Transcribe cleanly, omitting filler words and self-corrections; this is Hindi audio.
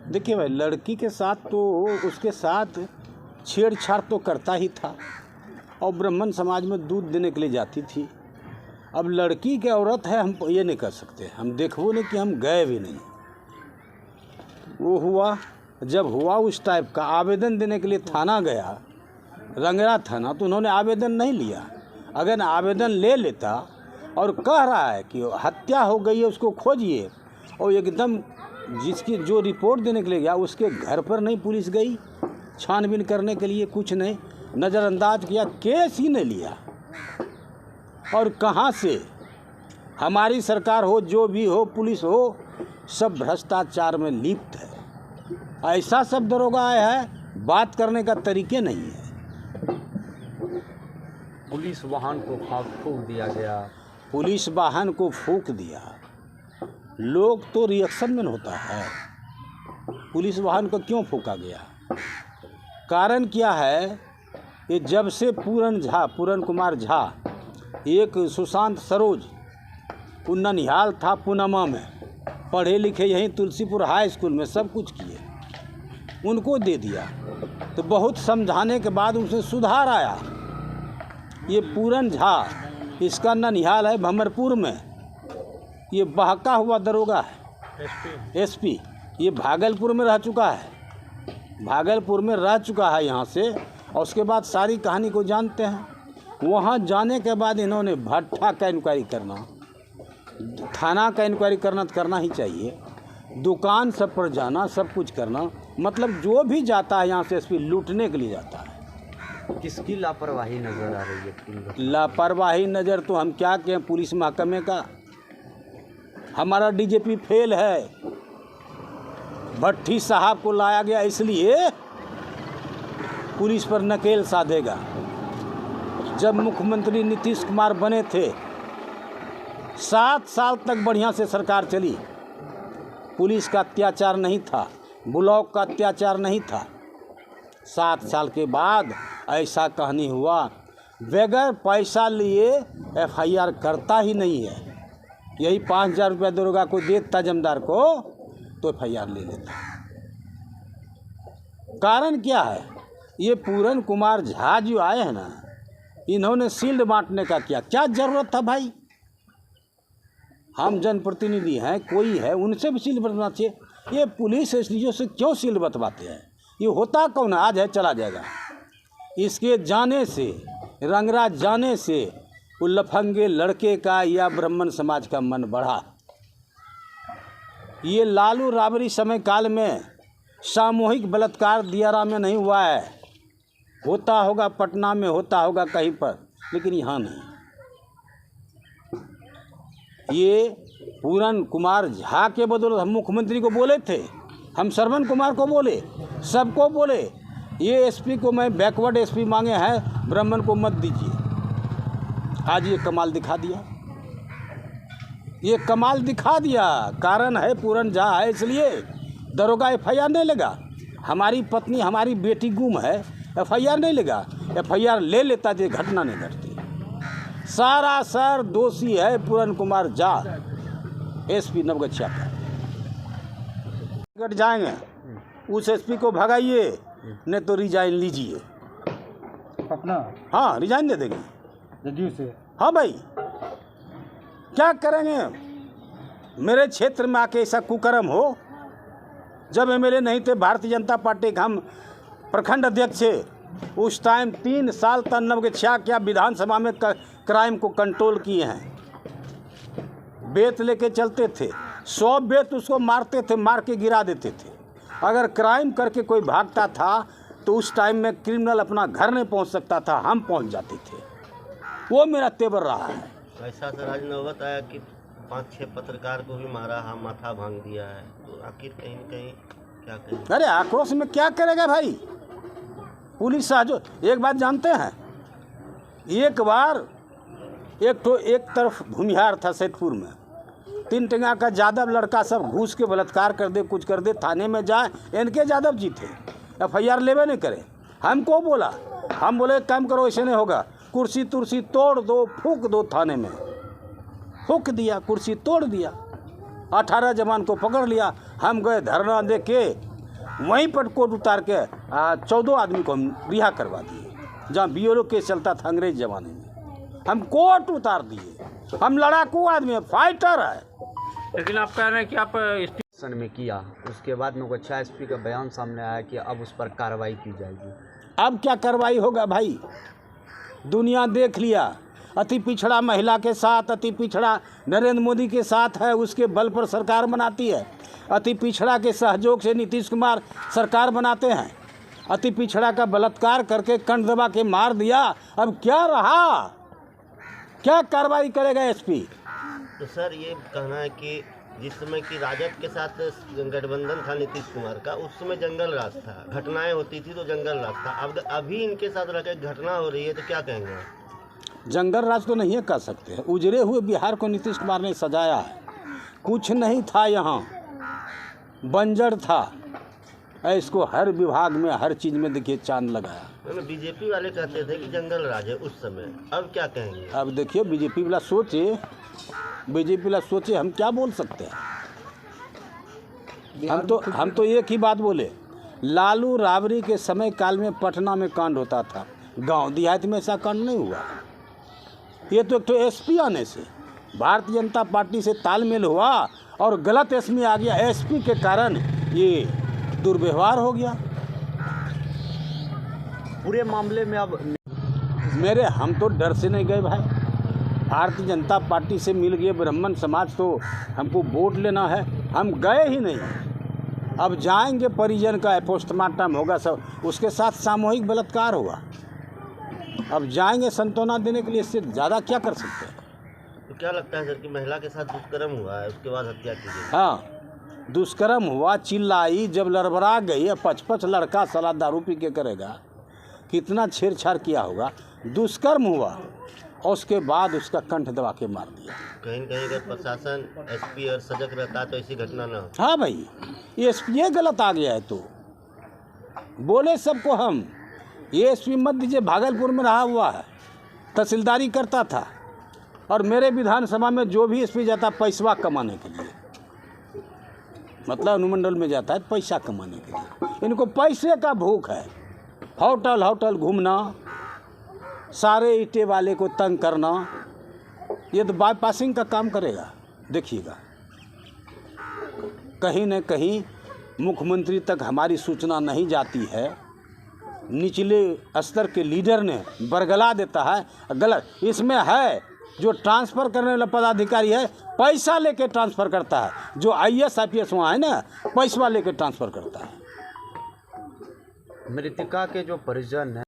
देखिए भाई, लड़की के साथ तो उसके साथ छेड़छाड़ तो करता ही था और ब्राह्मण समाज में दूध देने के लिए जाती थी। अब लड़की की औरत है, हम ये नहीं कर सकते, हम देखो नहीं कि हम गए भी नहीं। वो हुआ, जब हुआ उस टाइप का आवेदन देने के लिए थाना गया, रंगरा थाना, तो उन्होंने आवेदन नहीं लिया। अगर आवेदन ले लेता और कह रहा है कि हत्या हो गई है उसको खोजिए, और एकदम जिसकी जो रिपोर्ट देने के लिए गया उसके घर पर नहीं पुलिस गई छानबीन करने के लिए, कुछ नहीं, नज़रअंदाज किया, केस ही नहीं लिया। और कहाँ से हमारी सरकार हो, जो भी हो, पुलिस हो, सब भ्रष्टाचार में लिप्त है। ऐसा सब दरोगा है, बात करने का तरीके नहीं है। पुलिस वाहन को फूंक दिया गया, पुलिस वाहन को फूंक दिया, लोग तो रिएक्शन में होता है। पुलिस वाहन को क्यों फूंका गया? कारण क्या है? ये जब से पूरन कुमार झा, एक सुशांत सरोज, वो ननिहाल था पूनमा में, पढ़े लिखे यहीं तुलसीपुर हाई स्कूल में सब कुछ किए, उनको दे दिया। तो बहुत समझाने के बाद उसमें सुधार आया। ये पूरन झा, इसका ननिहाल है भमरपुर में, ये बहका हुआ दरोगा है, एसपी। ये भागलपुर में रह चुका है, भागलपुर में रह चुका है यहाँ से, और उसके बाद सारी कहानी को जानते हैं। वहाँ जाने के बाद इन्होंने भट्ठा का इंक्वायरी करना, थाना का इंक्वायरी करना ही चाहिए, दुकान सब पर जाना, सब कुछ करना। मतलब जो भी जाता है यहाँ से एसपी लूटने के लिए जाता है। किसकी लापरवाही नजर आ रही है? लापरवाही नज़र तो हम क्या कहें, पुलिस महकमे का। हमारा डीजीपी फेल है, भट्टी साहब को लाया गया इसलिए पुलिस पर नकेल साधेगा। जब मुख्यमंत्री नीतीश कुमार बने थे, 7 साल तक बढ़िया से सरकार चली, पुलिस का अत्याचार नहीं था, ब्लॉक का अत्याचार नहीं था। 7 साल के बाद ऐसा कहानी हुआ, बगैर पैसा लिए एफआईआर करता ही नहीं है। यही 5,000 रुपया दरोगा को देता जमींदार को तो एफआईआर ले लेता। कारण क्या है? ये पूरन कुमार झा जो आए हैं ना, इन्होंने शील्ड बांटने का क्या जरूरत था भाई? हम जनप्रतिनिधि हैं, कोई है, उनसे भी शील्ड बंटना चाहिए। ये पुलिस एसडीओ से क्यों शील्ड बंटवाते हैं? ये होता कौन? आज है चला जाएगा। इसके जाने से, रंगराज जाने से, वो लफंगे लड़के का या ब्राह्मण समाज का मन बढ़ा। ये लालू राबड़ी समय काल में सामूहिक बलात्कार दियारा में नहीं हुआ है, होता होगा पटना में, होता होगा कहीं पर, लेकिन यहाँ नहीं। ये पूरन कुमार झा के बदौलत हम मुख्यमंत्री को बोले थे, हम श्रवण कुमार को बोले, सबको बोले, ये एसपी को मैं बैकवर्ड एसपी मांगे हैं, ब्राह्मण को मत दीजिए। आज ये कमाल दिखा दिया, ये कमाल दिखा दिया। कारण है पूरन झा है, इसलिए दरोगा एफआईआर नहीं लेगा। हमारी पत्नी, हमारी बेटी गुम है, एफआईआर नहीं लेगा। एफआईआर ले लेता जो घटना नहीं घटती। सारा सर दोषी है पूरन कुमार झा, एसपी नवगछिया का। जाएंगे, उस एसपी को भगाइए, नहीं तो रिजाइन लीजिए अपना। हाँ, रिजाइन दे देंगे जदयू से। हाँ भाई, क्या करेंगे? मेरे क्षेत्र में आके ऐसा कुकर्म हो। जब एमएलए नहीं थे भारतीय जनता पार्टी के, हम प्रखंड अध्यक्ष थे, उस टाइम 3 साल तक नवगछिया क्या विधानसभा में क्राइम को कंट्रोल किए हैं। बेत लेके चलते थे, 100 बेत उसको मारते थे, मार के गिरा देते थे। अगर क्राइम करके कोई भागता था तो उस टाइम में क्रिमिनल अपना घर नहीं पहुंच सकता था, हम पहुंच जाते थे। वो मेरा तेवर रहा है। ऐसा सर आज नौबत आया कि 5-6 पत्रकार को भी मारा, हाँ माथा भांग दिया है, तो आखिर कहीं न कहीं क्या करें? अरे आक्रोश में क्या करेगा भाई? पुलिस जो एक बात जानते हैं, एक बार एक तरफ भूमिहार था सैदपुर में, 3 टंगा का यादव लड़का सब घूस के बलात्कार कर दे, कुछ कर दे, थाने में जाए, इनके यादव जी थे, एफआईआर लेवे नहीं करे। हमको बोला, हम बोले काम करो, ऐसे नहीं होगा, कुर्सी तुर्सी तोड़ दो, फूंक दो थाने में। फूंक दिया, कुर्सी तोड़ दिया, 18 जवान को पकड़ लिया। हम गए धरना दे के वहीं पर कोर्ट उतार के 14 आदमी को हम रिहा करवा दिए, जहाँ BLO केस चलता था अंग्रेज ज़माने में, हम कोर्ट उतार दिए। हम लड़ाकू आदमी है, फाइटर है। लेकिन आप कह रहे हैं कि आप सन में किया, उसके बाद नौकच्छा SP का बयान सामने आया कि अब उस पर कार्रवाई की जाएगी। अब क्या कार्रवाई होगा भाई? दुनिया देख लिया, अति पिछड़ा महिला के साथ, अति पिछड़ा नरेंद्र मोदी के साथ है, उसके बल पर सरकार बनाती है। अति पिछड़ा के सहयोग से नीतीश कुमार सरकार बनाते हैं। अति पिछड़ा का बलात्कार करके कंठ दबा के मार दिया। अब क्या रहा? क्या कार्रवाई करेगा SP? तो सर ये कहना है कि जिस समय की राजद के साथ गठबंधन था नीतीश कुमार का, उस समय जंगल राज था, घटनाएं होती थी तो जंगल राज था। अब अभी इनके साथ रह के घटना हो रही है तो क्या कहेंगे आप? जंगल राज तो नहीं कह सकते हैं। उजड़े हुए बिहार को नीतीश कुमार ने सजाया है। कुछ नहीं था यहाँ, बंजर था। इसको हर विभाग में, हर चीज़ में देखिए चांद लगाया। BJP वाले कहते थे कि जंगल राज है उस समय, अब क्या कहेंगे? अब देखिए BJP वाला सोचे, हम क्या बोल सकते हैं? हम तो एक ही बात बोले, लालू राबड़ी के समय काल में पटना में कांड होता था, गांव देहात में ऐसा कांड नहीं हुआ। ये तो एक तो SP आने से, भारतीय जनता पार्टी से तालमेल हुआ और गलत SP आ गया। SP के कारण ये दुर्व्यवहार हो गया। पूरे मामले में अब हम तो डर से नहीं गए भाई। भारतीय जनता पार्टी से मिल गए ब्राह्मण समाज, तो हमको वोट लेना है, हम गए ही नहीं। अब जाएंगे, परिजन का पोस्टमार्टम होगा, सब उसके साथ सामूहिक बलात्कार होगा। अब जाएंगे सांत्वना देने के लिए, इससे ज़्यादा क्या कर सकते हैं? तो क्या लगता है सर कि महिला के साथ दुष्कर्म हुआ है, उसके बाद हत्या की गई? हाँ, दुष्कर्म हुआ, चिल्लाई, जब लड़बड़ा गई, 55 लड़का साला दारू पी के करेगा, कितना छेड़छाड़ किया होगा। दुष्कर्म हुआ और उसके बाद उसका कंठ दबा के मार दिया। कहीं न कहीं अगर प्रशासन SP और सजग रहता तो ऐसी घटना ना हो। हाँ भाई, ये SP गलत आ गया है। तो बोले सबको हम, ये SP मत दीजिए, भागलपुर में रहा हुआ है, तहसीलदारी करता था, और मेरे विधानसभा में जो भी SP जाता पैसा कमाने के लिए, मतलब अनुमंडल में जाता है पैसा कमाने के लिए। इनको पैसे का भूख है, होटल घूमना, सारे ईंटे वाले को तंग करना, ये तो बाईपासिंग का काम करेगा। देखिएगा, कहीं न कहीं मुख्यमंत्री तक हमारी सूचना नहीं जाती है, निचले स्तर के लीडर ने बरगला देता है। गलत इसमें है, जो ट्रांसफ़र करने वाला पदाधिकारी है पैसा लेके ट्रांसफ़र करता है। जो IAS IPS वहाँ है ना, पैसा लेके ट्रांसफ़र करता है। मृतका के जो परिजन हैं